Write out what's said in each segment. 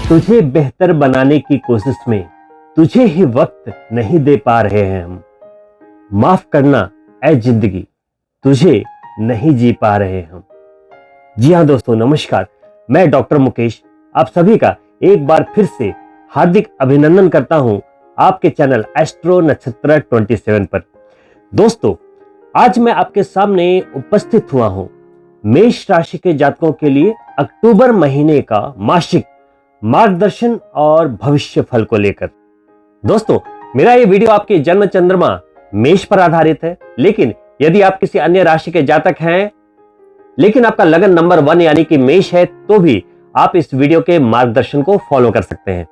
तुझे बेहतर बनाने की कोशिश में तुझे ही वक्त नहीं दे पा रहे हैं हम। माफ करना ऐ जिंदगी, तुझे नहीं जी पा रहे हम। जी हाँ दोस्तों, नमस्कार। मैं डॉक्टर मुकेश आप सभी का एक बार फिर से हार्दिक अभिनंदन करता हूं आपके चैनल एस्ट्रो नक्षत्र 27 पर। दोस्तों, आज मैं आपके सामने उपस्थित हुआ हूं मेष राशि के जातकों के लिए अक्टूबर महीने का मासिक मार्गदर्शन और भविष्य फल को लेकर। दोस्तों, मेरा ये वीडियो आपके जन्म चंद्रमा मेष पर आधारित है, लेकिन यदि आप किसी अन्य राशि के जातक हैं लेकिन आपका लगन नंबर 1 यानी कि मेष है, तो भी आप इस वीडियो के मार्गदर्शन को फॉलो कर सकते हैं।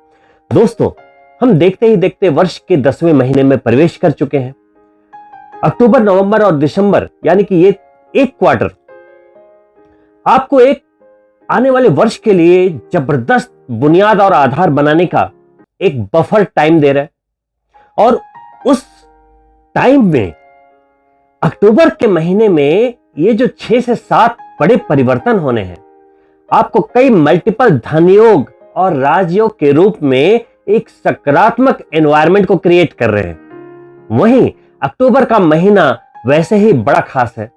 दोस्तों, हम देखते ही देखते वर्ष के 10वें महीने में प्रवेश कर चुके हैं। अक्टूबर, नवंबर और दिसंबर यानी कि ये एक क्वार्टर आपको एक आने वाले वर्ष के लिए जबरदस्त बुनियाद और आधार बनाने का एक बफर टाइम दे रहा है। और उस टाइम में अक्टूबर के महीने में ये जो 6 से 7 बड़े परिवर्तन होने हैं, आपको कई मल्टीपल धनयोग और राजयोग के रूप में एक सकारात्मक एनवायरनमेंट को क्रिएट कर रहे हैं। वहीं अक्टूबर का महीना वैसे ही बड़ा खास है।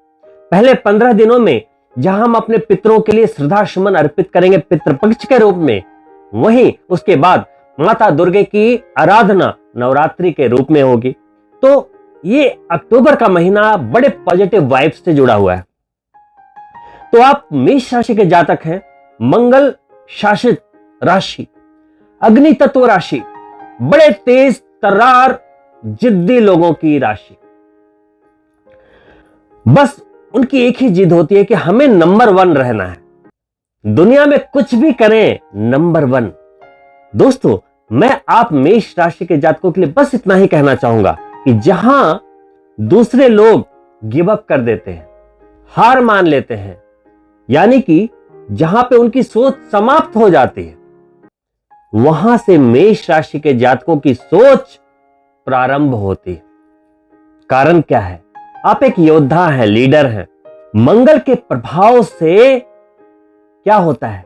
पहले 15 दिनों में जहां हम अपने पितरों के लिए श्रद्धा सुमन अर्पित करेंगे पितृपक्ष के रूप में, वहीं उसके बाद माता दुर्गे की आराधना नवरात्रि के रूप में होगी। तो ये अक्टूबर का महीना बड़े पॉजिटिव वाइब्स से जुड़ा हुआ है। तो आप मेष राशि के जातक हैं, मंगल शासित राशि, अग्नि तत्व राशि, बड़े तेज तर्रार जिद्दी लोगों की राशि। बस उनकी एक ही जिद होती है कि हमें नंबर 1 रहना है, दुनिया में कुछ भी करें नंबर 1। दोस्तों, मैं आप मेष राशि के जातकों के लिए बस इतना ही कहना चाहूंगा कि जहां दूसरे लोग गिव अप कर देते हैं, हार मान लेते हैं, यानी कि जहां पे उनकी सोच समाप्त हो जाती है, वहां से मेष राशि के जातकों की सोच प्रारंभ होती है। कारण क्या है? आप एक योद्धा हैं, लीडर हैं। मंगल के प्रभाव से क्या होता है?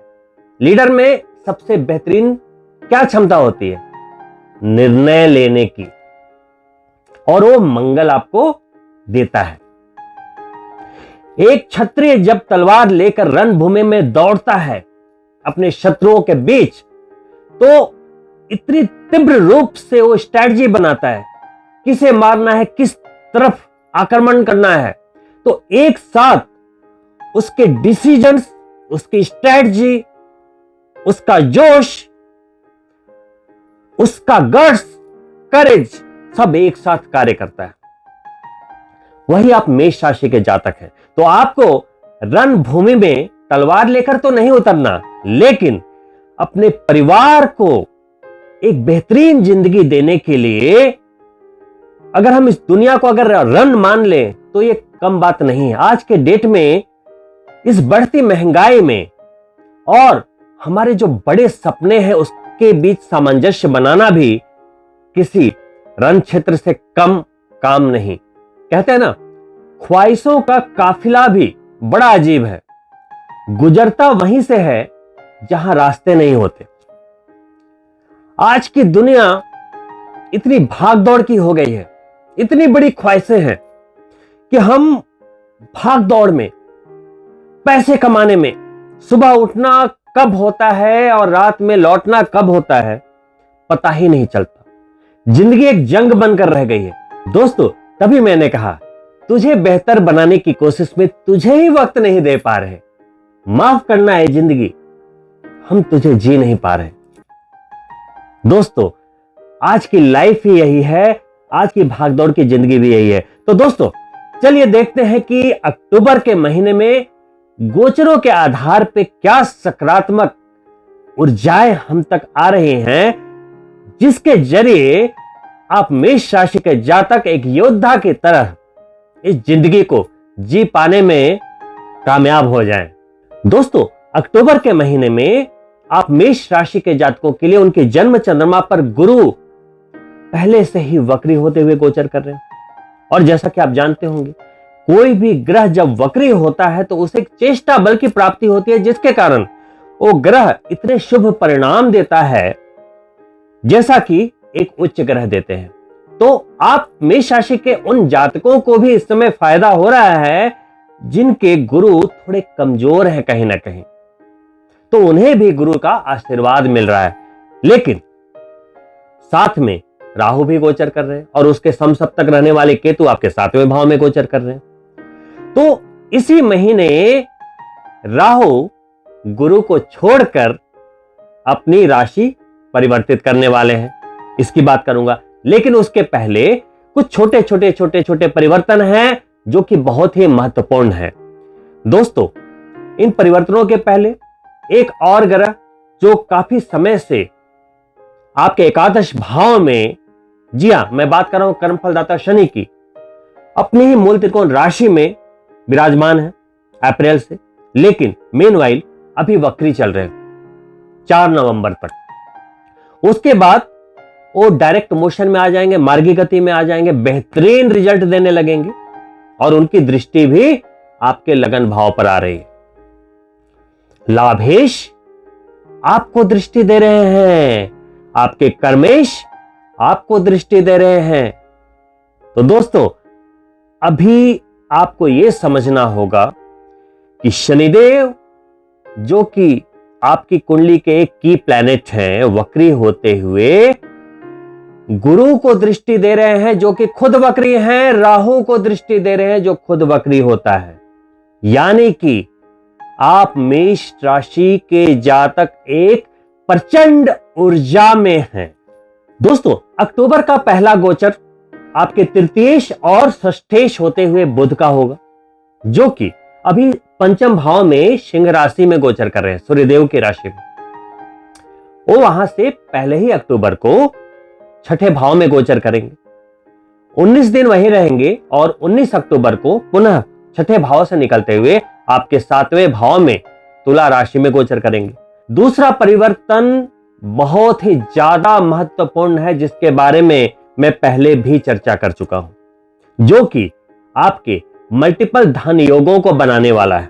लीडर में सबसे बेहतरीन क्या क्षमता होती है? निर्णय लेने की, और वो मंगल आपको देता है। एक क्षत्रिय जब तलवार लेकर रणभूमि में दौड़ता है अपने शत्रुओं के बीच, तो इतनी तीव्र रूप से वो स्ट्रैटेजी बनाता है, किसे मारना है, किस तरफ आक्रमण करना है। तो एक साथ उसके डिसीजंस, उसकी स्ट्रैटेजी, उसका जोश, उसका गट्स, करेज सब एक साथ कार्य करता है। वही आप मेष राशि के जातक हैं। तो आपको रणभूमि में तलवार लेकर तो नहीं उतरना, लेकिन अपने परिवार को एक बेहतरीन जिंदगी देने के लिए अगर हम इस दुनिया को अगर रन मान लें तो ये कम बात नहीं है। आज के डेट में इस बढ़ती महंगाई में और हमारे जो बड़े सपने हैं उसके बीच सामंजस्य बनाना भी किसी रण क्षेत्र से कम काम नहीं। कहते हैं ना, ख्वाहिशों का काफिला भी बड़ा अजीब है, गुजरता वहीं से है जहां रास्ते नहीं होते। आज की दुनिया इतनी भागदौड़ की हो गई है, इतनी बड़ी ख्वाहिशें हैं कि हम भागदौड़ में, पैसे कमाने में, सुबह उठना कब होता है और रात में लौटना कब होता है पता ही नहीं चलता। जिंदगी एक जंग बनकर रह गई है। दोस्तों, तभी मैंने कहा तुझे बेहतर बनाने की कोशिश में तुझे ही वक्त नहीं दे पा रहे। माफ करना है जिंदगी, हम तुझे जी नहीं पा रहे। दोस्तों, आज की लाइफ ही यही है, आज की भागदौड़ की जिंदगी भी यही है। तो दोस्तों, चलिए देखते हैं कि अक्टूबर के महीने में गोचरों के आधार पे क्या सकारात्मक ऊर्जाएं हम तक आ रही हैं, जिसके जरिए आप मेष राशि के जातक एक योद्धा की तरह इस जिंदगी को जी पाने में कामयाब हो जाएं। दोस्तों, अक्टूबर के महीने में आप मेष राशि के जातकों के लिए उनके जन्म चंद्रमा पर गुरु पहले से ही वक्री होते हुए गोचर कर रहे हैं। और जैसा कि आप जानते होंगे, कोई भी ग्रह जब वक्री होता है तो उसे एक चेष्टा बल की प्राप्ति होती है, जिसके कारण वो ग्रह इतने शुभ परिणाम देता है जैसा कि एक उच्च ग्रह देते हैं। तो आप मेष राशि के उन जातकों को भी इस समय फायदा हो रहा है जिनके गुरु थोड़े कमजोर हैं कहीं ना कहीं, तो उन्हें भी गुरु का आशीर्वाद मिल रहा है। लेकिन साथ में राहु भी गोचर कर रहे हैं और उसके समसप्तक रहने वाले केतु आपके 7वें भाव में गोचर कर रहे हैं। तो इसी महीने राहु गुरु को छोड़कर अपनी राशि परिवर्तित करने वाले हैं, इसकी बात करूंगा। लेकिन उसके पहले कुछ छोटे छोटे परिवर्तन हैं जो कि बहुत ही महत्वपूर्ण है। दोस्तों, इन परिवर्तनों के पहले एक और ग्रह जो काफी समय से आपके एकादश भाव में, जी हां, मैं बात कर रहा हूं कर्मफलदाता शनि की, अपनी ही मूल त्रिकोण राशि में विराजमान है अप्रैल से, लेकिन मेनवाइल अभी वक्री चल रहे हैं 4 नवंबर तक। उसके बाद वो डायरेक्ट मोशन में आ जाएंगे, मार्गी गति में आ जाएंगे, बेहतरीन रिजल्ट देने लगेंगे और उनकी दृष्टि भी आपके लगन भाव पर आ रही है। लाभेश आपको दृष्टि दे रहे हैं, आपके कर्मेश आपको दृष्टि दे रहे हैं। तो दोस्तों, अभी आपको यह समझना होगा कि शनिदेव जो कि आपकी कुंडली के एक की प्लैनेट हैं, वक्री होते हुए गुरु को दृष्टि दे रहे हैं जो कि खुद वक्री हैं, राहु को दृष्टि दे रहे हैं जो खुद वक्री होता है। यानी कि आप मेष राशि के जातक एक प्रचंड ऊर्जा में हैं। दोस्तों, अक्टूबर का पहला गोचर आपके तृतीयेश और षष्ठेश होते हुए बुध का होगा, जो कि अभी पंचम भाव में सिंह राशि में गोचर कर रहे हैं, सूर्यदेव की राशि में। वो वहां से पहले ही अक्टूबर को छठे भाव में गोचर करेंगे, 19 दिन वहीं रहेंगे और 19 अक्टूबर को पुनः छठे भाव से निकलते हुए आपके 7वें भाव में तुला राशि में गोचर करेंगे। दूसरा परिवर्तन बहुत ही ज्यादा महत्वपूर्ण है जिसके बारे में मैं पहले भी चर्चा कर चुका हूं, जो कि आपके मल्टीपल धन योगों को बनाने वाला है।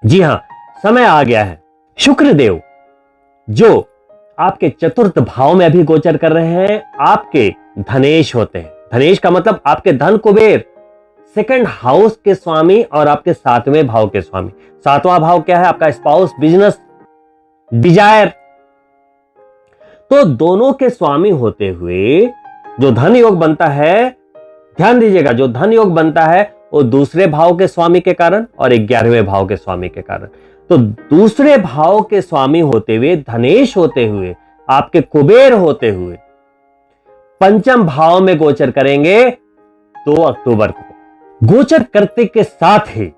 जी हां, समय आ गया है। शुक्रदेव जो आपके चतुर्थ भाव में अभी गोचर कर रहे हैं, आपके धनेश होते हैं। धनेश का मतलब आपके धन कुबेर, सेकंड हाउस के स्वामी और आपके 7वें भाव के स्वामी। 7वां भाव क्या है? आपका स्पाउस, बिजनेस, डिजायर। तो दोनों के स्वामी होते हुए जो धन योग बनता है, ध्यान दीजिएगा, जो धन योग बनता है वो दूसरे भाव के स्वामी के कारण और 11वें भाव के स्वामी के कारण। तो दूसरे भाव के स्वामी होते हुए, धनेश होते हुए, आपके कुबेर होते हुए पंचम भाव में गोचर करेंगे 2 अक्टूबर को। गोचर करते के साथ ही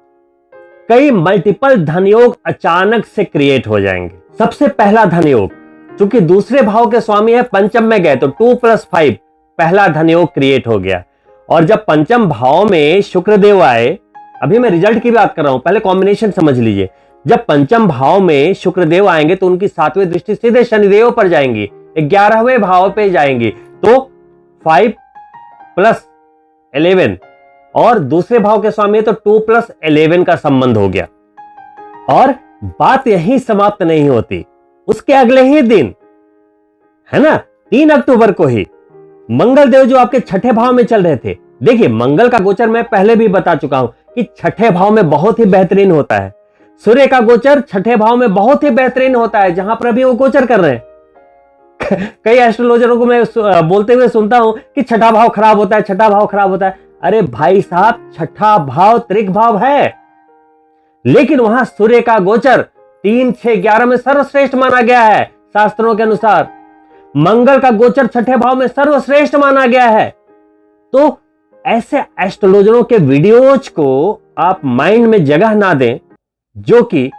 कई मल्टीपल धनयोग अचानक से क्रिएट हो जाएंगे। सबसे पहला धनयोग, चूंकि दूसरे भाव के स्वामी है, पंचम में गए तो 2 + 5 पहला धनयोग क्रिएट हो गया। और जब पंचम भाव में शुक्रदेव आए, अभी मैं रिजल्ट की बात कर रहा हूं, पहले कॉम्बिनेशन समझ लीजिए। जब पंचम भाव में शुक्रदेव आएंगे तो उनकी 7वीं दृष्टि सीधे शनिदेव पर जाएंगी, 11वें भाव पे जाएंगी। तो 5 + 11 और दूसरे भाव के स्वामी तो 2 + 11 का संबंध हो गया। और बात यहीं समाप्त नहीं होती, उसके अगले ही दिन, है ना, 3 अक्टूबर को ही मंगल देव जो आपके छठे भाव में चल रहे थे, देखिए मंगल का गोचर मैं पहले भी बता चुका हूं कि छठे भाव में बहुत ही बेहतरीन होता है। सूर्य का गोचर छठे भाव में बहुत ही बेहतरीन होता है, जहां पर अभी वो गोचर कर रहे हैं। कई एस्ट्रोलॉजरों को मैं बोलते हुए सुनता हूं कि छठा भाव खराब होता है, छठा भाव खराब होता है। अरे भाई साहब, छठा भाव त्रिक भाव है, लेकिन वहां सूर्य का गोचर 3, 6, 11 में सर्वश्रेष्ठ माना गया है शास्त्रों के अनुसार। मंगल का गोचर छठे भाव में सर्वश्रेष्ठ माना गया है। तो ऐसे एस्ट्रोलॉजरों के वीडियोज को आप माइंड में जगह ना दें, जो कि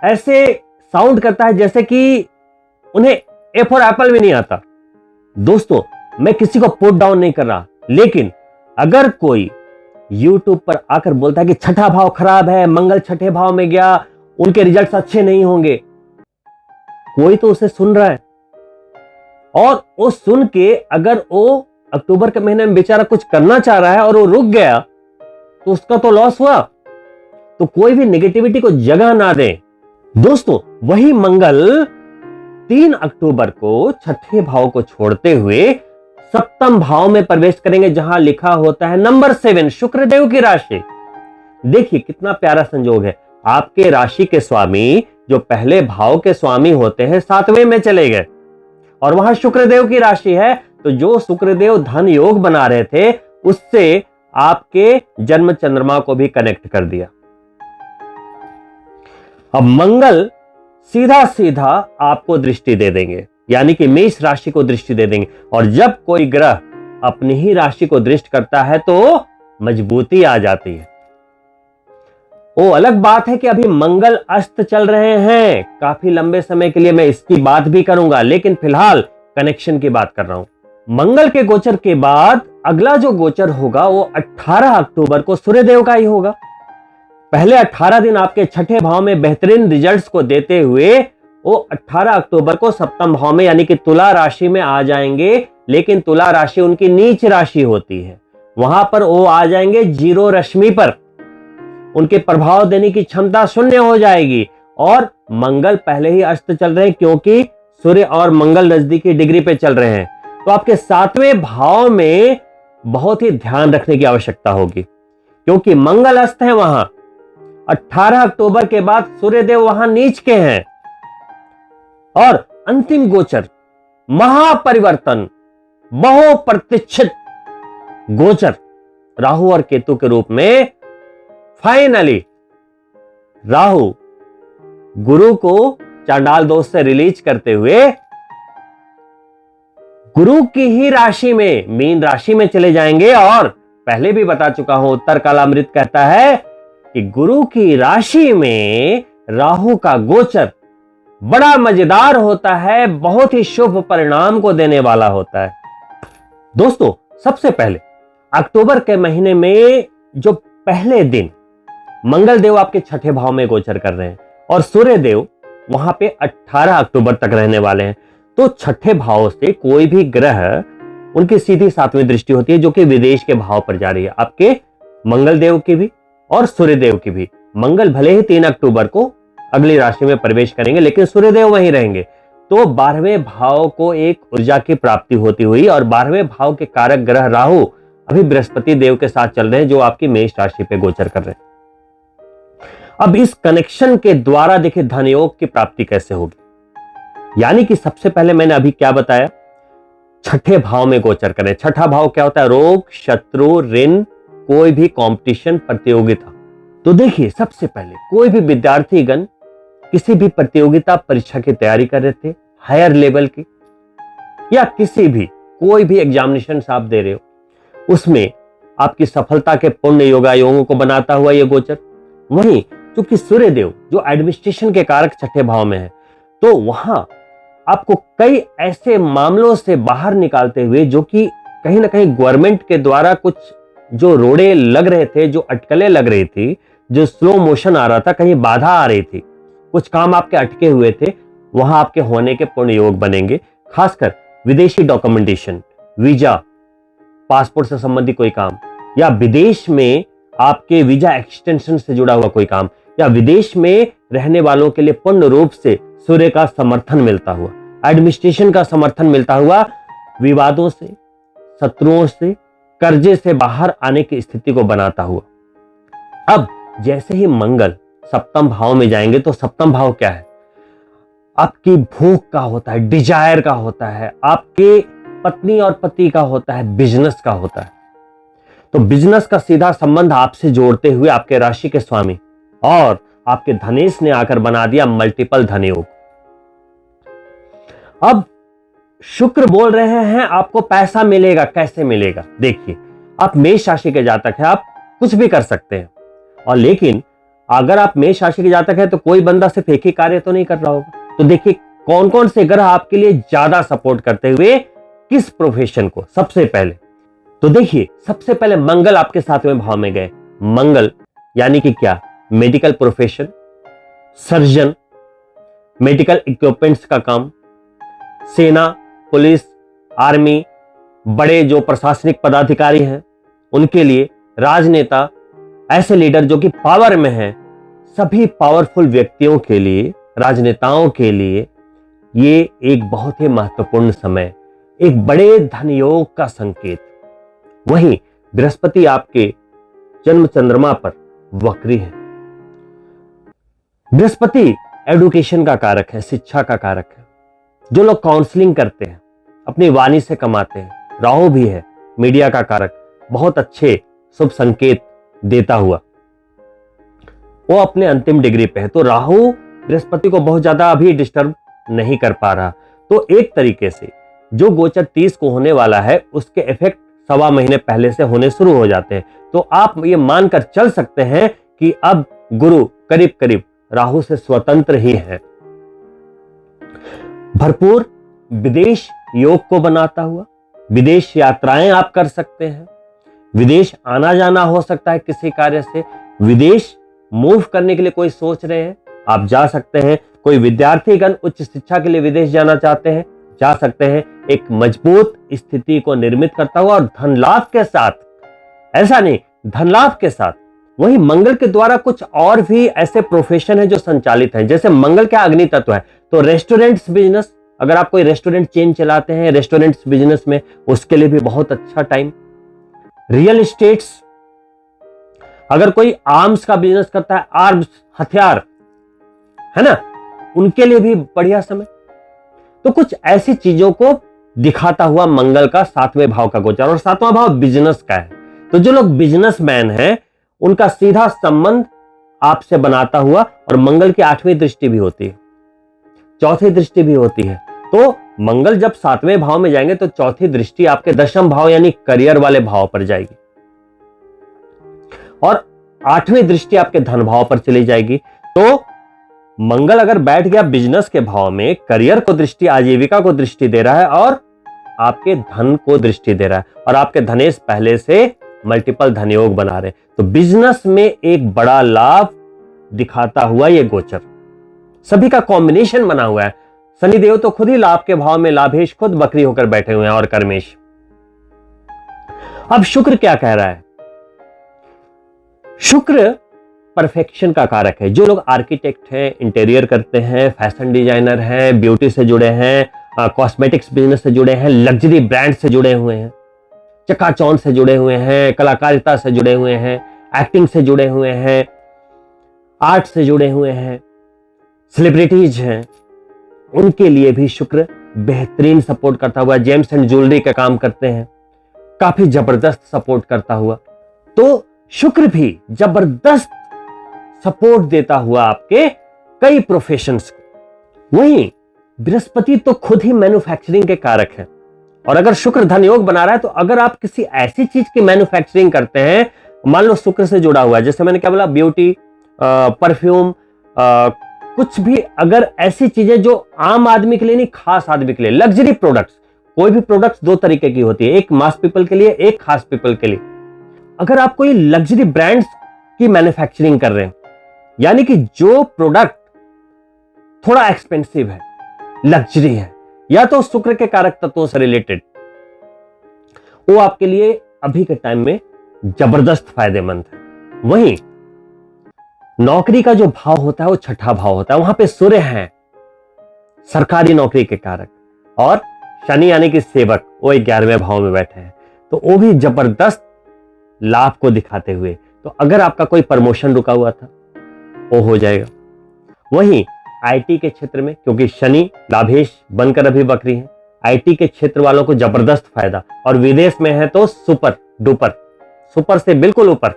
ऐसे साउंड करता है जैसे कि उन्हें ए फॉर एप्पल भी नहीं आता। दोस्तों, मैं किसी को पुट डाउन नहीं कर रहा, लेकिन अगर कोई YouTube पर आकर बोलता है कि छठा भाव खराब है, मंगल छठे भाव में गया, उनके रिजल्ट्स अच्छे नहीं होंगे, कोई तो उसे सुन रहा है। और वो सुन के अगर वो अक्टूबर के महीने में बेचारा कुछ करना चाह रहा है और वो रुक गया, तो उसका तो लॉस हुआ। तो कोई भी नेगेटिविटी को जगह ना दें। दोस्तों, वही मंगल 3 अक्टूबर को छठे भाव को छोड़ते हुए सप्तम भाव में प्रवेश करेंगे, जहां लिखा होता है नंबर 7, शुक्रदेव की राशि। देखिए कितना प्यारा संयोग है, आपके राशि के स्वामी जो पहले भाव के स्वामी होते हैं 7वें में चले गए और वहां शुक्रदेव की राशि है, तो जो शुक्रदेव धन योग बना रहे थे उससे आपके जन्म चंद्रमा को भी कनेक्ट कर दिया। अब मंगल सीधा सीधा आपको दृष्टि दे देंगे, यानी कि मेष राशि को दृष्टि दे देंगे, और जब कोई ग्रह अपनी ही राशि को दृष्टि करता है तो मजबूती आ जाती है। वो अलग बात है कि अभी मंगल अस्त चल रहे हैं, काफी लंबे समय के लिए मैं इसकी बात भी करूंगा, लेकिन फिलहाल कनेक्शन की बात कर रहा हूं। मंगल के गोचर के बाद अगला जो गोचर होगा वो 18 अक्टूबर को सूर्यदेव का ही होगा। पहले 18 दिन आपके छठे भाव में बेहतरीन रिजल्ट्स को देते हुए वो 18 अक्टूबर को सप्तम भाव में यानी कि तुला राशि में आ जाएंगे, लेकिन तुला राशि उनकी नीच राशि होती है, वहां पर वो आ जाएंगे 0 रश्मि पर, उनके प्रभाव देने की क्षमता शून्य हो जाएगी। और मंगल पहले ही अस्त चल रहे हैं क्योंकि सूर्य और मंगल नजदीकी डिग्री पे चल रहे हैं, तो आपके 7वें भाव में बहुत ही ध्यान रखने की आवश्यकता होगी, क्योंकि मंगल अस्त है वहां। 18 अक्टूबर के बाद सूर्यदेव वहां नीच के हैं और अंतिम गोचर महापरिवर्तन बहुप्रतीक्षित गोचर राहु और केतु के रूप में फाइनली राहु गुरु को चांडाल दोष से रिलीज करते हुए गुरु की ही राशि में मीन राशि में चले जाएंगे। और पहले भी बता चुका हूं, उत्तर कालामृत कहता है कि गुरु की राशि में राहु का गोचर बड़ा मजेदार होता है, बहुत ही शुभ परिणाम को देने वाला होता है। दोस्तों सबसे पहले अक्टूबर के महीने में जो पहले दिन मंगल देव आपके छठे भाव में गोचर कर रहे हैं और सूर्य देव वहां पे 18 अक्टूबर तक रहने वाले हैं, तो छठे भाव से कोई भी ग्रह उनकी सीधी 7वीं दृष्टि होती है जो कि विदेश के भाव पर जा रही है, आपके मंगल देव की भी और सूर्य देव की भी। मंगल भले ही 3 अक्टूबर को अगली राशि में प्रवेश करेंगे, लेकिन सूर्य देव वहीं रहेंगे, तो 12वें भाव को एक ऊर्जा की प्राप्ति होती हुई, और 12वें भाव के कारक ग्रह राहु अभी बृहस्पति देव के साथ चल रहे हैं जो आपकी मेष राशि पे गोचर कर रहे हैं। अब इस कनेक्शन के द्वारा देखिए धन योग की प्राप्ति कैसे होगी, यानी कि सबसे पहले मैंने अभी क्या बताया, छठे भाव में गोचर करें। छठा भाव क्या होता है, रोग, शत्रु, ऋण, कोई भी कंपटीशन, प्रतियोगिता। तो देखिए सबसे पहले कोई भी विद्यार्थीगण किसी भी प्रतियोगिता परीक्षा की तैयारी कर रहे थे हायर लेवल की, या किसी भी कोई भी एग्जामिनेशन आप दे रहे हो, उसमें आपकी सफलता के पुण्य योगायोगों को बनाता हुआ यह गोचर। वहीं क्योंकि सूर्यदेव जो एडमिनिस्ट्रेशन के कारक छठे भाव में है, तो वहां आपको कई ऐसे मामलों से बाहर निकालते हुए जो कि कहीं ना कहीं गवर्नमेंट के द्वारा कुछ जो रोड़े लग रहे थे, जो अटकलें लग रही थी, जो स्लो मोशन आ रहा था, कहीं बाधा आ रही थी, कुछ काम आपके अटके हुए थे, वहां आपके होने के पूर्ण योग बनेंगे। खासकर विदेशी डॉक्यूमेंटेशन, वीजा, पासपोर्ट से संबंधित कोई काम, या विदेश में आपके वीजा एक्सटेंशन से जुड़ा हुआ कोई काम, या विदेश में रहने वालों के लिए पूर्ण रूप से सूर्य का समर्थन मिलता हुआ, एडमिनिस्ट्रेशन का समर्थन मिलता हुआ, विवादों से, शत्रुओं से, कर्जे से बाहर आने की स्थिति को बनाता हुआ। अब जैसे ही मंगल सप्तम भाव में जाएंगे, तो सप्तम भाव क्या है, आपकी भूख का होता है, डिजायर का होता है, आपके पत्नी और पति का होता है, बिजनेस का होता है। तो बिजनेस का सीधा संबंध आपसे जोड़ते हुए आपके राशि के स्वामी और आपके धनेश ने आकर बना दिया मल्टीपल धन योग। अब शुक्र बोल रहे हैं आपको पैसा मिलेगा, कैसे मिलेगा? देखिए आप मेष राशि के जातक हैं, आप कुछ भी कर सकते हैं, और लेकिन अगर आप मेष राशि के जातक हैं तो कोई बंदा सिर्फ एक ही कार्य तो नहीं कर रहा होगा। तो देखिए कौन कौन से ग्रह आपके लिए ज्यादा सपोर्ट करते हुए किस प्रोफेशन को। सबसे पहले तो देखिए सबसे पहले मंगल आपके 7वें भाव में गए। मंगल यानी कि क्या, medical profession, surgeon, medical equipments का काम, सेना, पुलिस, आर्मी, बड़े जो प्रशासनिक पदाधिकारी हैं उनके लिए, राजनेता, ऐसे लीडर जो कि पावर में हैं, सभी पावरफुल व्यक्तियों के लिए राजनेताओं के लिए ये एक बहुत ही महत्वपूर्ण समय, एक बड़े धन योग का संकेत। वहीं बृहस्पति आपके जन्म चंद्रमा पर वक्री है। बृहस्पति एडुकेशन का कारक है, शिक्षा का कारक है। जो लोग काउंसलिंग करते हैं, अपनी वाणी से कमाते हैं। राहु भी है, मीडिया का कारक, बहुत अच्छे शुभ संकेत देता हुआ। वो अपने अंतिम डिग्री पे है, तो राहु बृहस्पति को बहुत ज्यादा अभी डिस्टर्ब नहीं कर पा रहा। तो एक तरीके से जो गोचर 30 को होने वाला है, उसके इफेक्ट 1.25 महीने पहले से होने शुरू हो जाते हैं। तो आप ये मानकर चल सकते हैं कि अब गुरु करीब करीब राहु से स्वतंत्र ही है। भरपूर विदेश योग को बनाता हुआ विदेश यात्राएं आप कर सकते हैं। विदेश आना जाना हो सकता है किसी कार्य से। विदेश मूव करने के लिए कोई सोच रहे हैं, आप जा सकते हैं। कोई विद्यार्थीगण उच्च शिक्षा के लिए विदेश जाना चाहते हैं, जा सकते हैं। एक मजबूत स्थिति को निर्मित करता हुआ और धन लाभ के साथ, ऐसा नहीं, धन लाभ के साथ। वहीं मंगल के द्वारा कुछ और भी ऐसे प्रोफेशन है जो संचालित हैं। जैसे मंगल क्या अग्नि तत्व है, तो रेस्टोरेंट्स बिजनेस, अगर आप कोई रेस्टोरेंट चेन चलाते हैं, रेस्टोरेंट्स बिजनेस में, उसके लिए भी बहुत अच्छा टाइम। रियल एस्टेट्स, अगर कोई आर्म्स का बिजनेस करता है, आर्म्स हथियार है ना, उनके लिए भी बढ़िया समय। तो कुछ ऐसी चीजों को दिखाता हुआ मंगल का 7वें भाव का गोचर, और 7वां भाव बिजनेस का है। तो जो लोग बिजनेसमैन हैं, उनका सीधा संबंध आपसे बनाता हुआ, और मंगल की 8वीं दृष्टि भी होती है, 4थी दृष्टि भी होती है। तो मंगल जब 7वें भाव में जाएंगे तो 4थी दृष्टि आपके 10म भाव यानी करियर वाले भाव पर जाएगी, और 8वीं दृष्टि आपके धन भाव पर चली जाएगी। तो मंगल अगर बैठ गया बिजनेस के भाव में, करियर को दृष्टि, आजीविका को दृष्टि दे रहा है, और आपके धन को दृष्टि दे रहा है, और आपके धनेश पहले से मल्टीपल धन योग बना रहे। तो बिजनेस में एक बड़ा लाभ दिखाता हुआ यह गोचर, सभी का कॉम्बिनेशन बना हुआ है। शनिदेव तो खुद ही लाभ के भाव में, लाभेश खुद वक्री होकर बैठे हुए हैं, और कर्मेश। अब शुक्र क्या कह रहा है? शुक्र परफेक्शन का कारक है। जो लोग आर्किटेक्ट हैं, इंटीरियर करते हैं, फैशन डिजाइनर हैं, ब्यूटी से जुड़े हैं, कॉस्मेटिक्स बिजनेस से जुड़े हैं, लग्जरी ब्रांड से जुड़े हुए हैं, चकाचौंध से जुड़े हुए हैं, कलाकारिता से जुड़े हुए हैं, एक्टिंग से जुड़े हुए हैं, आर्ट से जुड़े हुए हैं, सेलिब्रिटीज हैं, उनके लिए भी शुक्र बेहतरीन सपोर्ट करता हुआ। जेम्स एंड ज्वेलरी का काम करते हैं, काफी जबरदस्त सपोर्ट करता हुआ। तो शुक्र भी जबरदस्त सपोर्ट देता हुआ आपके कई प्रोफेशंस को। वहीं बृहस्पति तो खुद ही मैन्युफैक्चरिंग के कारक है, और अगर शुक्र धन योग बना रहा है, तो अगर आप किसी ऐसी चीज की मैन्युफैक्चरिंग करते हैं, मान लो शुक्र से जुड़ा हुआ है, जैसे मैंने क्या बोला, ब्यूटी, परफ्यूम, कुछ भी, अगर ऐसी चीजें जो आम आदमी के लिए नहीं, खास आदमी के लिए, लग्जरी प्रोडक्ट्स। कोई भी प्रोडक्ट्स 2 तरीके की होती है, एक मास पीपल के लिए, एक खास पीपल के लिए। अगर आप कोई लग्जरी ब्रांड्स की मैन्युफैक्चरिंग कर रहे हैं, यानी कि जो प्रोडक्ट थोड़ा एक्सपेंसिव है, लग्जरी है, या तो शुक्र के कारक तत्वों से रिलेटेड, वो आपके लिए अभी के टाइम में जबरदस्त फायदेमंद है। वहीं नौकरी का जो भाव होता है वो 6ठा भाव होता है, वहां पे सूर्य हैं, सरकारी नौकरी के कारक, और शनि यानी कि सेवक, वो 11वें भाव में बैठे हैं। तो वो भी जबरदस्त लाभ को दिखाते हुए, तो अगर आपका कोई प्रमोशन रुका हुआ था, वो हो जाएगा। वहीं आईटी के क्षेत्र में, क्योंकि शनि लाभेश बनकर अभी वक्री है, आईटी के क्षेत्र वालों को जबरदस्त फायदा, और विदेश में है तो सुपर डुपर, सुपर से बिल्कुल ऊपर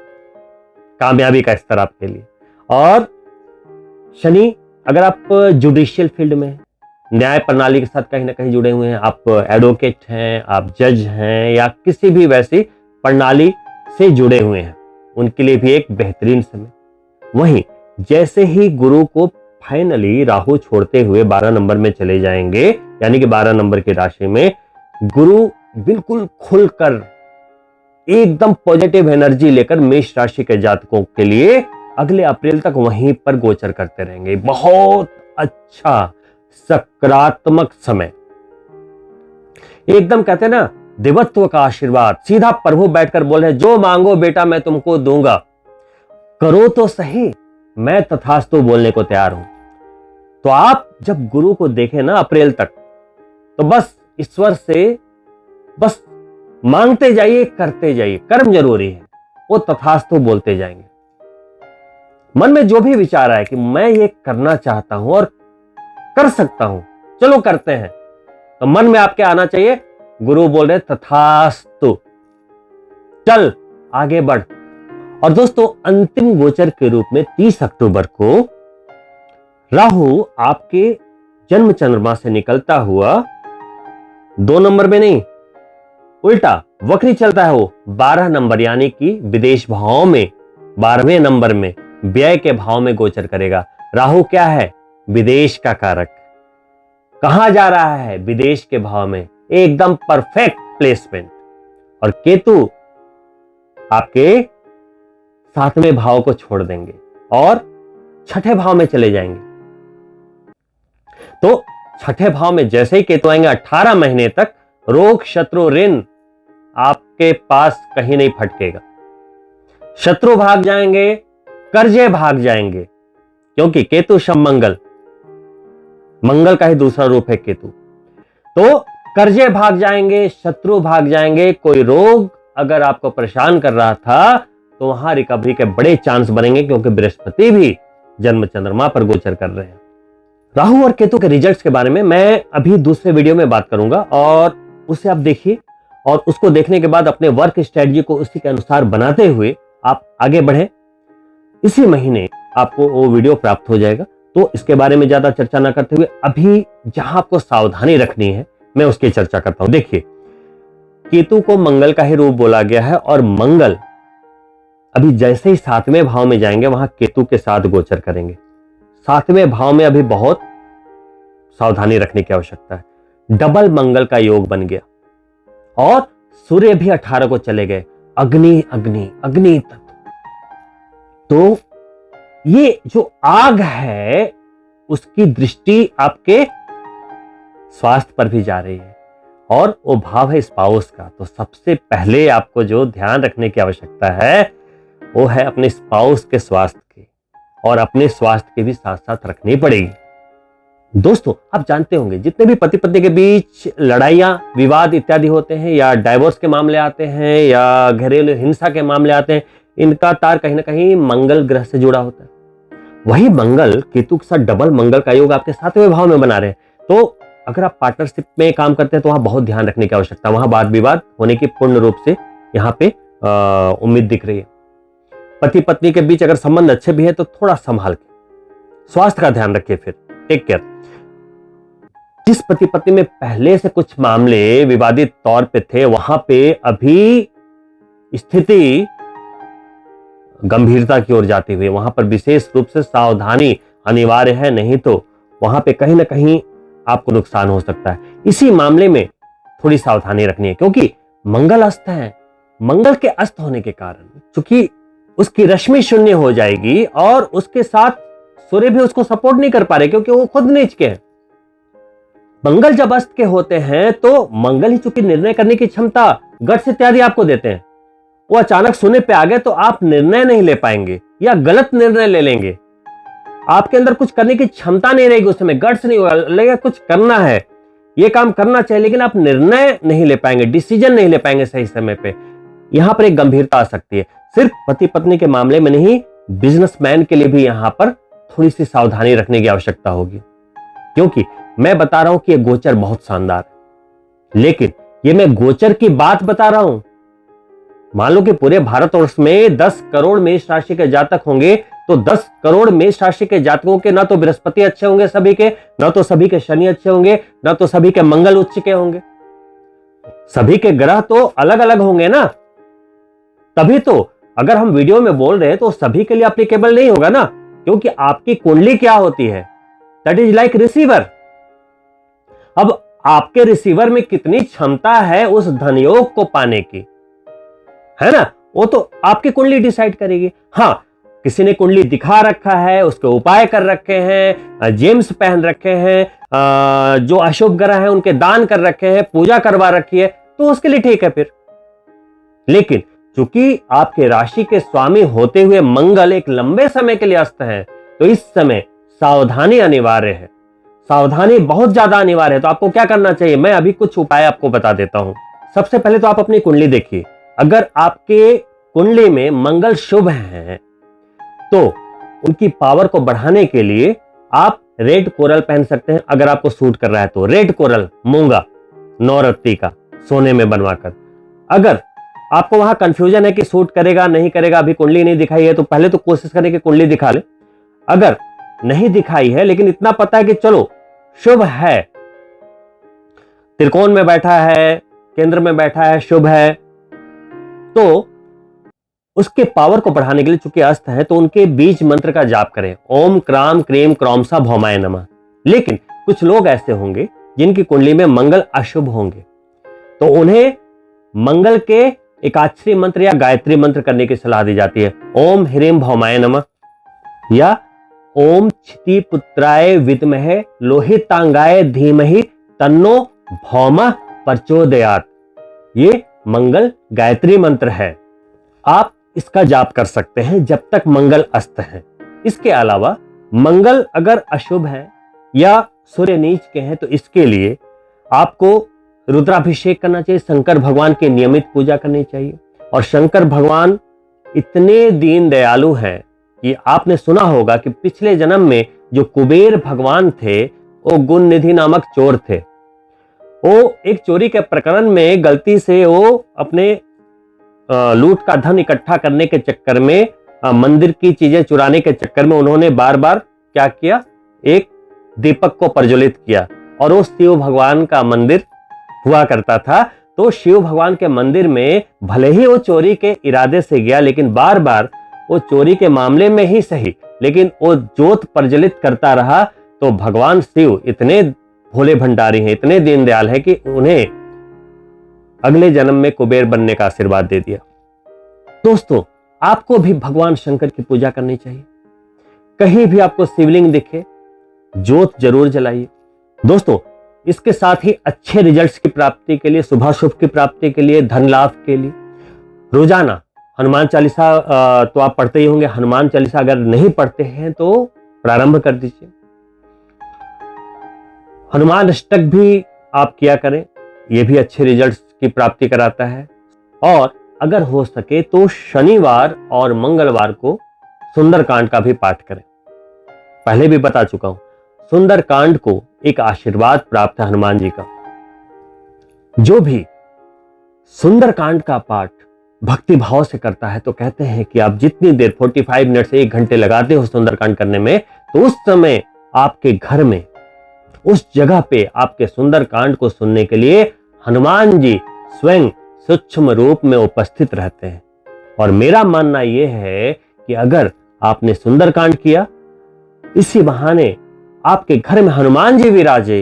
कामयाबी का स्तर आपके लिए। और शनि अगर आप जुडिशियल फील्ड में, न्याय प्रणाली के साथ कहीं ना कहीं जुड़े हुए हैं, आप एडवोकेट हैं, आप जज हैं, या किसी भी वैसी प्रणाली से जुड़े हुए हैं, उनके लिए भी एक बेहतरीन समय। वहीं जैसे ही गुरु को फाइनली राहु छोड़ते हुए 12 नंबर में चले जाएंगे, यानी कि 12 नंबर की राशि में गुरु बिल्कुल खुलकर एकदम पॉजिटिव एनर्जी लेकर मेष राशि के जातकों के लिए अगले अप्रैल तक वहीं पर गोचर करते रहेंगे। बहुत अच्छा सकारात्मक समय, एकदम कहते हैं ना, देवत्व का आशीर्वाद। सीधा प्रभु बैठकर बोल रहे, जो मांगो बेटा मैं तुमको दूंगा, करो तो सही, मैं तथास्तु बोलने को तैयार हूं। तो आप जब गुरु को देखें ना अप्रैल तक, तो बस ईश्वर से बस मांगते जाइए, करते जाइए, कर्म जरूरी है, वो तथास्तु बोलते जाएंगे। मन में जो भी विचार आए कि मैं ये करना चाहता हूं और कर सकता हूं, चलो करते हैं, तो मन में आपके आना चाहिए, गुरु बोल रहे तथास्तु, चल आगे बढ़। और दोस्तों, अंतिम गोचर के रूप में 30 अक्टूबर को राहु आपके जन्म चंद्रमा से निकलता हुआ 2 नंबर में नहीं, उल्टा वक्री चलता है, वो 12 नंबर यानी कि विदेश भाव में 12वें नंबर में व्यय के भाव में गोचर करेगा। राहु क्या है? विदेश का कारक। कहां जा रहा है? विदेश के भाव में, एकदम परफेक्ट प्लेसमेंट। और केतु आपके 7वें भाव को छोड़ देंगे और 6ठे भाव में चले जाएंगे। तो 6ठे भाव में जैसे ही केतु आएंगे, 18 महीने तक रोग शत्रु ऋण आपके पास कहीं नहीं फटकेगा। शत्रु भाग जाएंगे, कर्जे भाग जाएंगे, क्योंकि केतु शम मंगल, मंगल का ही दूसरा रूप है केतु। तो कर्जे भाग जाएंगे, शत्रु भाग जाएंगे। कोई रोग अगर आपको परेशान कर रहा था तो वहां रिकवरी के बड़े चांस बनेंगे, क्योंकि बृहस्पति भी जन्म चंद्रमा पर गोचर कर रहे हैं। राहु और केतु के रिजल्ट्स के बारे में मैं अभी दूसरे वीडियो में बात करूंगा, और उसे आप देखिए, और उसको देखने के बाद अपने वर्क स्ट्रेटजी को उसी के अनुसार बनाते हुए आप आगे बढ़ें। इसी महीने आपको वो वीडियो प्राप्त हो जाएगा। तो इसके बारे में ज्यादा चर्चा ना करते हुए अभी जहां आपको सावधानी रखनी है मैं उसकी चर्चा करता हूं। देखिए, केतु को मंगल का ही रूप बोला गया है, और मंगल अभी जैसे ही 7वें भाव में जाएंगे वहां केतु के साथ गोचर करेंगे। 7वें भाव में अभी बहुत सावधानी रखने की आवश्यकता है। डबल मंगल का योग बन गया, और सूर्य भी 18 को चले गए। अग्नि अग्नि अग्नि तत्व। तो ये जो आग है उसकी दृष्टि आपके स्वास्थ्य पर भी जा रही है, और वो भाव है स्पाउस का। तो सबसे पहले आपको जो ध्यान रखने की आवश्यकता है वो है अपने स्पाउस के स्वास्थ्य की, और अपने स्वास्थ्य के भी साथ साथ रखनी पड़ेगी। दोस्तों, आप जानते होंगे जितने भी पति पत्नी के बीच लड़ाइयां विवाद इत्यादि होते हैं, या डाइवोर्स के मामले आते हैं, या घरेलू हिंसा के मामले आते हैं, इनका तार कहीं ना कहीं मंगल ग्रह से जुड़ा होता है। वही मंगल केतु के साथ डबल मंगल का योग आपके 7वें भाव में बना रहे हैं। तो अगर आप पार्टनरशिप में काम करते हैं तो वहां बहुत ध्यान रखने की आवश्यकता है। वहां वाद विवाद होने की पूर्ण रूप से यहाँ पे उम्मीद दिख रही है। पति पत्नी के बीच अगर संबंध अच्छे भी है तो थोड़ा संभाल के स्वास्थ्य का ध्यान रखिए, फिर टेक केयर। जिस पति पत्नी में पहले से कुछ मामले विवादित तौर पे थे, वहां पे अभी स्थिति गंभीरता की ओर जाती हुई, वहां पर विशेष रूप से सावधानी अनिवार्य है, नहीं तो वहां पे कहीं ना कहीं आपको नुकसान हो सकता है। इसी मामले में थोड़ी सावधानी रखनी है, क्योंकि मंगल अस्त है। मंगल के अस्त होने के कारण चूंकि उसकी रश्मि शून्य हो जाएगी, और उसके साथ सूर्य भी उसको सपोर्ट नहीं कर पा रहे, क्योंकि वो खुद नीच के हैं। मंगल जब अस्त के होते हैं तो मंगल ही चूंकि निर्णय करने की क्षमता, गट्स इत्यादि आपको देते हैं, वो अचानक शून्य पे आ गए तो आप निर्णय नहीं ले पाएंगे, या गलत निर्णय ले लेंगे। आपके अंदर कुछ करने की क्षमता नहीं रहेगी, उस समय गट्स नहीं होगा, लगेगा कुछ करना है, ये काम करना चाहिए, लेकिन आप निर्णय नहीं ले पाएंगे, डिसीजन नहीं ले पाएंगे सही समय पे। यहां पर एक गंभीरता आ सकती है। सिर्फ पति पत्नी के मामले में नहीं, बिजनेसमैन के लिए भी यहां पर थोड़ी सी सावधानी रखने की आवश्यकता होगी, क्योंकि मैं बता रहा हूं कि यह गोचर बहुत शानदार है, लेकिन ये मैं गोचर की बात बता रहा हूं। मान लो कि पूरे भारतवर्ष में 10 करोड़ मेष राशि के जातक होंगे, तो 10 करोड़ मेष राशि के जातकों के ना तो बृहस्पति अच्छे होंगे सभी के, ना तो सभी के शनि अच्छे होंगे, ना तो सभी के मंगल उच्च के होंगे। सभी के ग्रह तो अलग अलग होंगे ना, तभी तो अगर हम वीडियो में बोल रहे हैं तो सभी के लिए एप्लीकेबल नहीं होगा ना, क्योंकि आपकी कुंडली क्या होती है, दैट इज लाइक रिसीवर। अब आपके रिसीवर में कितनी क्षमता है उस धनयोग को पाने की, है ना, वो तो आपकी कुंडली डिसाइड करेगी। हाँ, किसी ने कुंडली दिखा रखा है, उसके उपाय कर रखे हैं, जेम्स पहन रखे हैं, जो अशुभ ग्रह है उनके दान कर रखे हैं, पूजा करवा रखी है, तो उसके लिए ठीक है फिर। लेकिन चूंकि आपके राशि के स्वामी होते हुए मंगल एक लंबे समय के लिए अस्त है, तो इस समय सावधानी अनिवार्य है, सावधानी बहुत ज्यादा अनिवार्य है। तो आपको क्या करना चाहिए, मैं अभी कुछ उपाय आपको बता देता हूं। सबसे पहले तो आप अपनी कुंडली देखिए। अगर आपके कुंडली में मंगल शुभ है तो उनकी पावर को बढ़ाने के लिए आप रेड कोरल पहन सकते हैं, अगर आपको सूट कर रहा है तो। रेड कोरल मूंगा 9 रत्ती का सोने में बनवाकर। अगर आपको वहां कंफ्यूजन है कि सूट करेगा नहीं करेगा, अभी कुंडली नहीं दिखाई है, तो पहले तो कोशिश करें कि कुंडली दिखा ले। अगर नहीं दिखाई है लेकिन इतना पता है कि चलो शुभ है, त्रिकोण में बैठा है, केंद्र में बैठा है, शुभ है, तो उसके पावर को बढ़ाने के लिए, चूंकि अस्त है तो उनके बीज मंत्र का जाप करें, ओम क्राम क्रीम क्रौमसा भौमाय नमः। लेकिन कुछ लोग ऐसे होंगे जिनकी कुंडली में मंगल अशुभ होंगे, तो उन्हें मंगल के एकाक्षरी मंत्र या गायत्री मंत्र करने की सलाह दी जाती है। ओम ह्रीम भौमाय नमः या ओम क्षिति पुत्राय विद्महे लोहितांगाय धीमहि तन्नो भौमा प्रचोदयात्। ये मंगल गायत्री मंत्र है, आप इसका जाप कर सकते हैं जब तक मंगल अस्त है। इसके अलावा मंगल अगर अशुभ है या सूर्य नीच के हैं तो इसके लिए आपको रुद्राभिषेक करना चाहिए, शंकर भगवान की नियमित पूजा करनी चाहिए। और शंकर भगवान इतने दीन दयालु हैं कि आपने सुना होगा कि पिछले जन्म में जो कुबेर भगवान थे वो गुण निधि नामक चोर थे। वो एक चोरी के प्रकरण में गलती से वो अपने लूट का धन इकट्ठा करने के चक्कर में, मंदिर की चीजें चुराने के चक्कर में उन्होंने बार बार क्या किया, एक दीपक को प्रज्वलित किया। और वो शिव भगवान का मंदिर हुआ करता था। तो शिव भगवान के मंदिर में भले ही वो चोरी के इरादे से गया, लेकिन बार बार वो चोरी के मामले में ही सही, लेकिन वो ज्योत प्रज्वलित करता रहा। तो भगवान शिव इतने भोले भंडारी हैं, इतने दीनदयाल हैं कि उन्हें अगले जन्म में कुबेर बनने का आशीर्वाद दे दिया। दोस्तों, आपको भी भगवान शंकर की पूजा करनी चाहिए। कहीं भी आपको शिवलिंग दिखे, ज्योत जरूर जलाइए। दोस्तों, इसके साथ ही अच्छे रिजल्ट्स की प्राप्ति के लिए, शुभ शुभ की प्राप्ति के लिए, धन लाभ के लिए रोजाना हनुमान चालीसा तो आप पढ़ते ही होंगे। हनुमान चालीसा अगर नहीं पढ़ते हैं तो प्रारंभ कर दीजिए। हनुमान अष्टक भी आप किया करें, यह भी अच्छे रिजल्ट्स की प्राप्ति कराता है। और अगर हो सके तो शनिवार और मंगलवार को सुंदरकांड का भी पाठ करें। पहले भी बता चुका हूं, सुंदरकांड को एक आशीर्वाद प्राप्त है हनुमान जी का। जो भी सुंदरकांड का पाठ भक्ति भाव से करता है तो कहते हैं कि आप जितनी देर 45 मिनट से 1 घंटे लगाते हो सुंदरकांड करने में, तो उस समय आपके घर में, उस जगह पे आपके सुंदरकांड को सुनने के लिए हनुमान जी स्वयं सूक्ष्म रूप में उपस्थित रहते हैं। और मेरा मानना यह है कि अगर आपने सुंदरकांड किया, इसी बहाने आपके घर में हनुमान जी विराजे,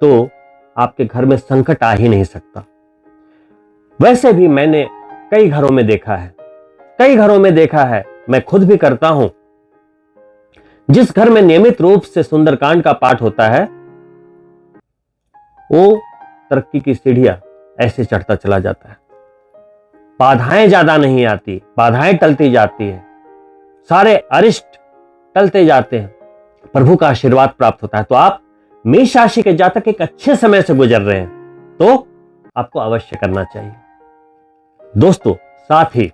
तो आपके घर में संकट आ ही नहीं सकता। वैसे भी मैंने कई घरों में देखा है, मैं खुद भी करता हूं। जिस घर में नियमित रूप से सुंदरकांड का पाठ होता है, वो तरक्की की सीढ़ियां ऐसे चढ़ता चला जाता है। बाधाएं ज्यादा नहीं आती, बाधाएं टलती जाती है, सारे अरिष्ट टलते जाते हैं, प्रभु का आशीर्वाद प्राप्त होता है। तो आप मेष राशि के जातक एक अच्छे समय से गुजर रहे हैं, तो आपको अवश्य करना चाहिए। दोस्तों, साथ ही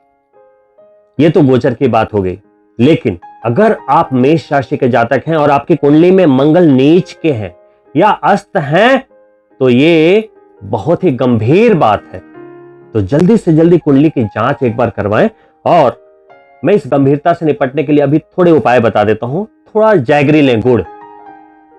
ये तो गोचर की बात हो गई, लेकिन अगर आप मेष राशि के जातक हैं और आपकी कुंडली में मंगल नीच के हैं या अस्त हैं, तो ये बहुत ही गंभीर बात है। तो जल्दी से जल्दी कुंडली की जांच एक बार करवाएं। और मैं इस गंभीरता से निपटने के लिए अभी थोड़े उपाय बता देता हूं। थोड़ा जैगरी लें, गुड़।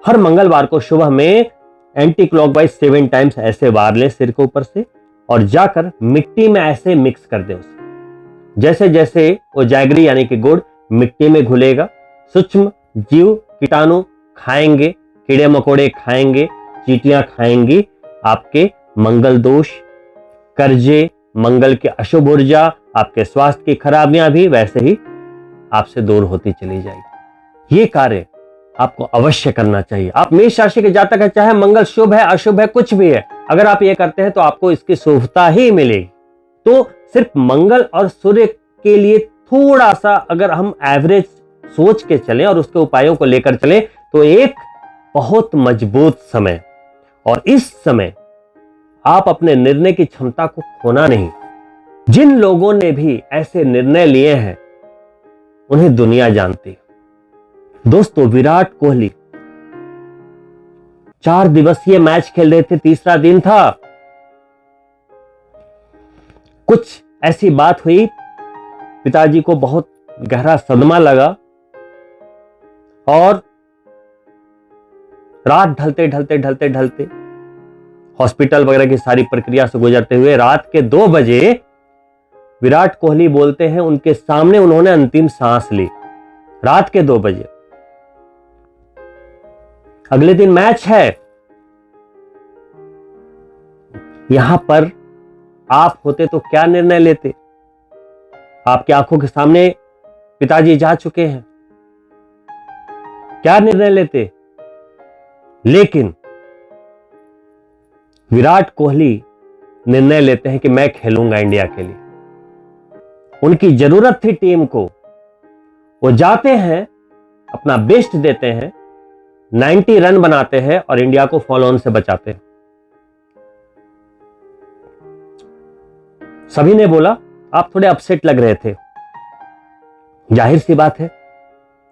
हर मंगलवार को सुबह में एंटी क्लॉकवाइज 7 टाइम्स ऐसे वार लें सिर के ऊपर से, और जाकर मिट्टी में ऐसे मिक्स कर दें उसे। जैसे जैसे वो जैगरी यानी कि गुड़ मिट्टी में घुलेगा, सूक्ष्म जीव कीटाणु खाएंगे, कीड़े मकोड़े खाएंगे, चींटियां खाएंगी, आपके मंगल दोष, कर्जे, मंगल की अशुभ ऊर्जा, आपके स्वास्थ्य की खराबियां भी वैसे ही आपसे दूर होती चली जाएगी। ये कार्य आपको अवश्य करना चाहिए। आप मेष राशि के जातक है, चाहे मंगल शुभ है अशुभ है कुछ भी है, अगर आप ये करते हैं तो आपको इसकी शुभता ही मिलेगी। तो सिर्फ मंगल और सूर्य के लिए थोड़ा सा अगर हम एवरेज सोच के चलें और उसके उपायों को लेकर चलें तो एक बहुत मजबूत समय, और इस समय आप अपने निर्णय की क्षमता को खोना नहीं। जिन लोगों ने भी ऐसे निर्णय लिए हैं उन्हें दुनिया जानती है। दोस्तों, विराट कोहली 4 दिवसीय मैच खेल रहे थे, तीसरा दिन था। कुछ ऐसी बात हुई, पिताजी को बहुत गहरा सदमा लगा और रात ढलते ढलते ढलते ढलते हॉस्पिटल वगैरह की सारी प्रक्रिया से गुजरते हुए रात के 2 बजे विराट कोहली बोलते हैं उनके सामने उन्होंने अंतिम सांस ली। रात के 2 बजे। अगले दिन मैच है। यहां पर आप होते तो क्या निर्णय लेते? आपकी आंखों के सामने पिताजी जा चुके हैं, क्या निर्णय लेते? लेकिन विराट कोहली निर्णय लेते हैं कि मैं खेलूंगा इंडिया के लिए। उनकी जरूरत थी टीम को, वो जाते हैं, अपना बेस्ट देते हैं, 90 रन बनाते हैं और इंडिया को फॉलो ऑन से बचाते हैं। सभी ने बोला आप थोड़े अपसेट लग रहे थे, जाहिर सी बात है,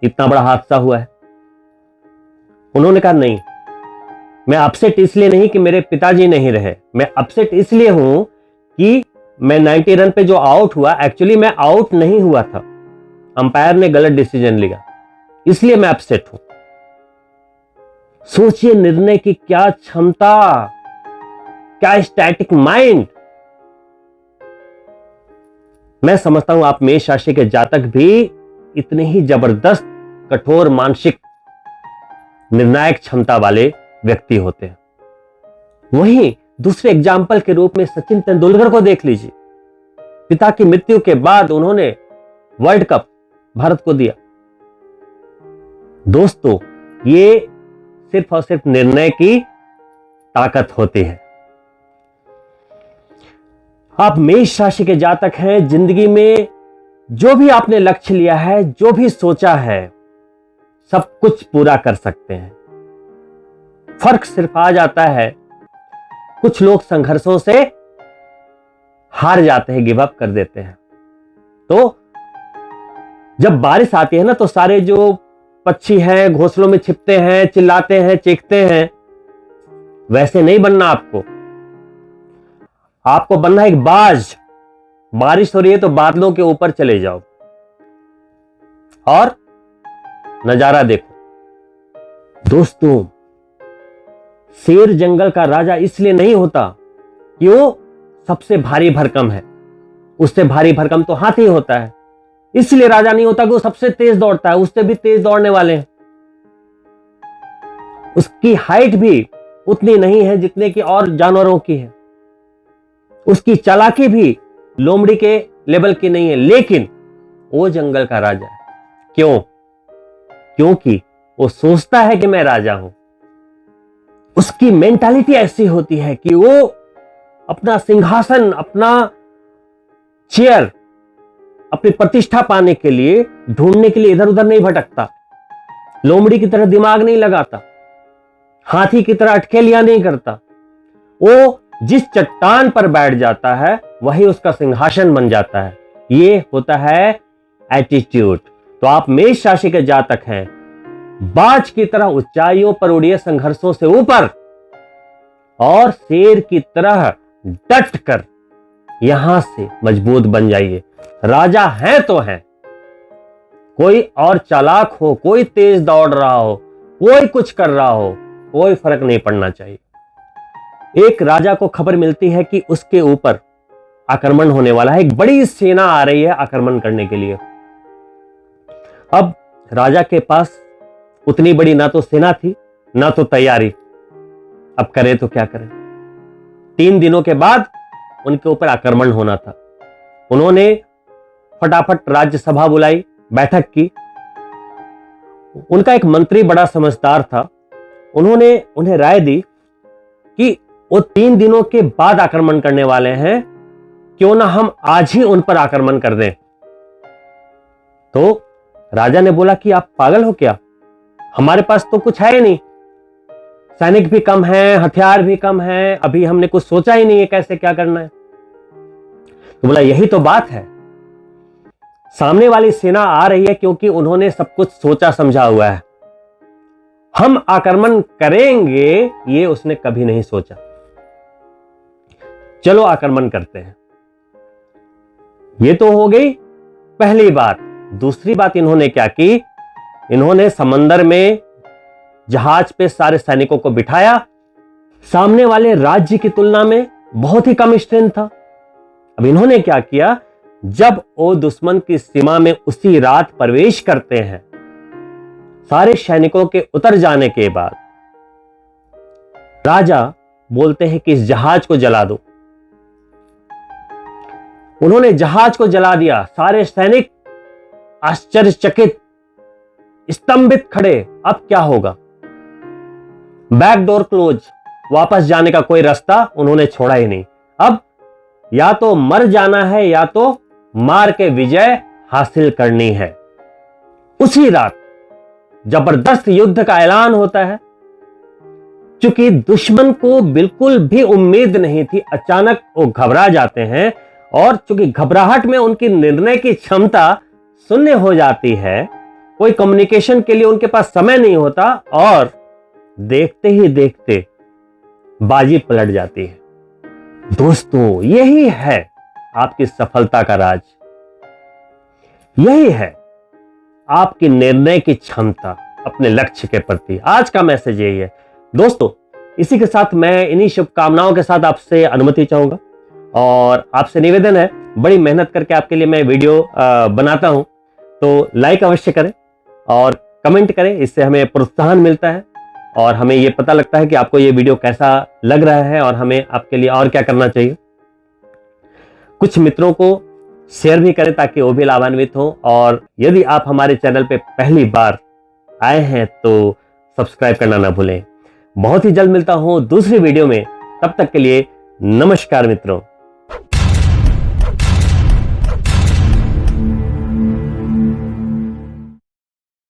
इतना बड़ा हादसा हुआ है। उन्होंने कहा नहीं, मैं अपसेट इसलिए नहीं कि मेरे पिताजी नहीं रहे, मैं अपसेट इसलिए हूं कि मैं 90 रन पे जो आउट हुआ, एक्चुअली मैं आउट नहीं हुआ था, अंपायर ने गलत डिसीजन लिया, इसलिए मैं अपसेट हूं। सोचिए निर्णय की क्या क्षमता, क्या स्टैटिक माइंड। मैं समझता हूं आप मेष राशि के जातक भी इतने ही जबरदस्त, कठोर, मानसिक, निर्णायक क्षमता वाले व्यक्ति होते हैं। वहीं दूसरे एग्जाम्पल के रूप में सचिन तेंदुलकर को देख लीजिए। पिता की मृत्यु के बाद उन्होंने वर्ल्ड कप भारत को दिया। दोस्तों, ये सिर्फ और सिर्फ निर्णय की ताकत होती है। आप मेष राशि के जातक हैं, जिंदगी में जो भी आपने लक्ष्य लिया है, जो भी सोचा है, सब कुछ पूरा कर सकते हैं। फर्क सिर्फ आ जाता है, कुछ लोग संघर्षों से हार जाते हैं, गिव अप कर देते हैं। तो जब बारिश आती है ना, तो सारे जो पक्षी हैं घोंसलों में छिपते हैं, चिल्लाते हैं, चीखते हैं। वैसे नहीं बनना आपको, आपको बनना एक बाज। बारिश हो रही है तो बादलों के ऊपर चले जाओ और नजारा देखो। दोस्तों, शेर जंगल का राजा इसलिए नहीं होता कि वो सबसे भारी भरकम है, उससे भारी भरकम तो हाथी होता है। इसलिए राजा नहीं होता कि वो सबसे तेज दौड़ता है, उससे भी तेज दौड़ने वाले हैं। उसकी हाइट भी उतनी नहीं है जितने की और जानवरों की है, उसकी चालाकी भी लोमड़ी के लेवल की नहीं है, लेकिन वो जंगल का राजा है। क्यों? क्योंकि वो सोचता है कि मैं राजा हूं। उसकी मेंटालिटी ऐसी होती है कि वो अपना सिंहासन, अपना चेयर, अपनी प्रतिष्ठा पाने के लिए, ढूंढने के लिए इधर उधर नहीं भटकता, लोमड़ी की तरह दिमाग नहीं लगाता, हाथी की तरह अटखेलियां नहीं करता। वो जिस चट्टान पर बैठ जाता है वही उसका सिंहासन बन जाता है। ये होता है एटीट्यूड। तो आप मेष राशि के जातक हैं, बाज की तरह ऊंचाइयों पर उड़िए, संघर्षों से ऊपर, और शेर की तरह डट कर यहां से मजबूत बन जाइए। राजा है तो है, कोई और चालाक हो, कोई तेज दौड़ रहा हो, कोई कुछ कर रहा हो, कोई फर्क नहीं पड़ना चाहिए। एक राजा को खबर मिलती है कि उसके ऊपर आक्रमण होने वाला है, एक बड़ी सेना आ रही है आक्रमण करने के लिए। अब राजा के पास उतनी बड़ी ना तो सेना थी, ना तो तैयारी। अब करे तो क्या करें? 3 दिनों के बाद उनके ऊपर आक्रमण होना था। उन्होंने फटाफट राज्यसभा बुलाई, बैठक की। उनका एक मंत्री बड़ा समझदार था, उन्होंने उन्हें राय दी कि वो 3 दिनों के बाद आक्रमण करने वाले हैं, क्यों ना हम आज ही उन पर आक्रमण कर दें। तो राजा ने बोला कि आप पागल हो क्या, हमारे पास तो कुछ है ही नहीं, सैनिक भी कम है, हथियार भी कम है, अभी हमने कुछ सोचा ही नहीं है कैसे क्या करना है। तो बोला यही तो बात है, सामने वाली सेना आ रही है क्योंकि उन्होंने सब कुछ सोचा समझा हुआ है, हम आक्रमण करेंगे ये उसने कभी नहीं सोचा, चलो आक्रमण करते हैं। ये तो हो गई पहली बात। दूसरी बात इन्होंने क्या की, इन्होंने समंदर में जहाज पे सारे सैनिकों को बिठाया, सामने वाले राज्य की तुलना में बहुत ही कम स्ट्रेंथ था। अब इन्होंने क्या किया, जब वो दुश्मन की सीमा में उसी रात प्रवेश करते हैं, सारे सैनिकों के उतर जाने के बाद राजा बोलते हैं कि इस जहाज को जला दो। उन्होंने जहाज को जला दिया, सारे सैनिक आश्चर्यचकित, स्तंभित खड़े, अब क्या होगा। बैक डोर क्लोज, वापस जाने का कोई रास्ता उन्होंने छोड़ा ही नहीं। अब या तो मर जाना है या तो मार के विजय हासिल करनी है। उसी रात जबरदस्त युद्ध का ऐलान होता है। क्योंकि दुश्मन को बिल्कुल भी उम्मीद नहीं थी, अचानक वो घबरा जाते हैं, और चूंकि घबराहट में उनकी निर्णय की क्षमता शून्य हो जाती है, कोई कम्युनिकेशन के लिए उनके पास समय नहीं होता, और देखते ही देखते बाजी पलट जाती है। दोस्तों, यही है आपकी सफलता का राज, यही है आपकी निर्णय की क्षमता अपने लक्ष्य के प्रति। आज का मैसेज यही है दोस्तों। इसी के साथ मैं इन्हीं शुभकामनाओं के साथ आपसे अनुमति चाहूंगा, और आपसे निवेदन है, बड़ी मेहनत करके आपके लिए मैं वीडियो बनाता हूं, तो लाइक अवश्य करें और कमेंट करें, इससे हमें प्रोत्साहन मिलता है और हमें ये पता लगता है कि आपको ये वीडियो कैसा लग रहा है और हमें आपके लिए और क्या करना चाहिए। कुछ मित्रों को शेयर भी करें ताकि वो भी लाभान्वित हो, और यदि आप हमारे चैनल पे पहली बार आए हैं तो सब्सक्राइब करना ना भूलें। बहुत ही जल्द मिलता हूं दूसरी वीडियो में, तब तक के लिए नमस्कार मित्रों।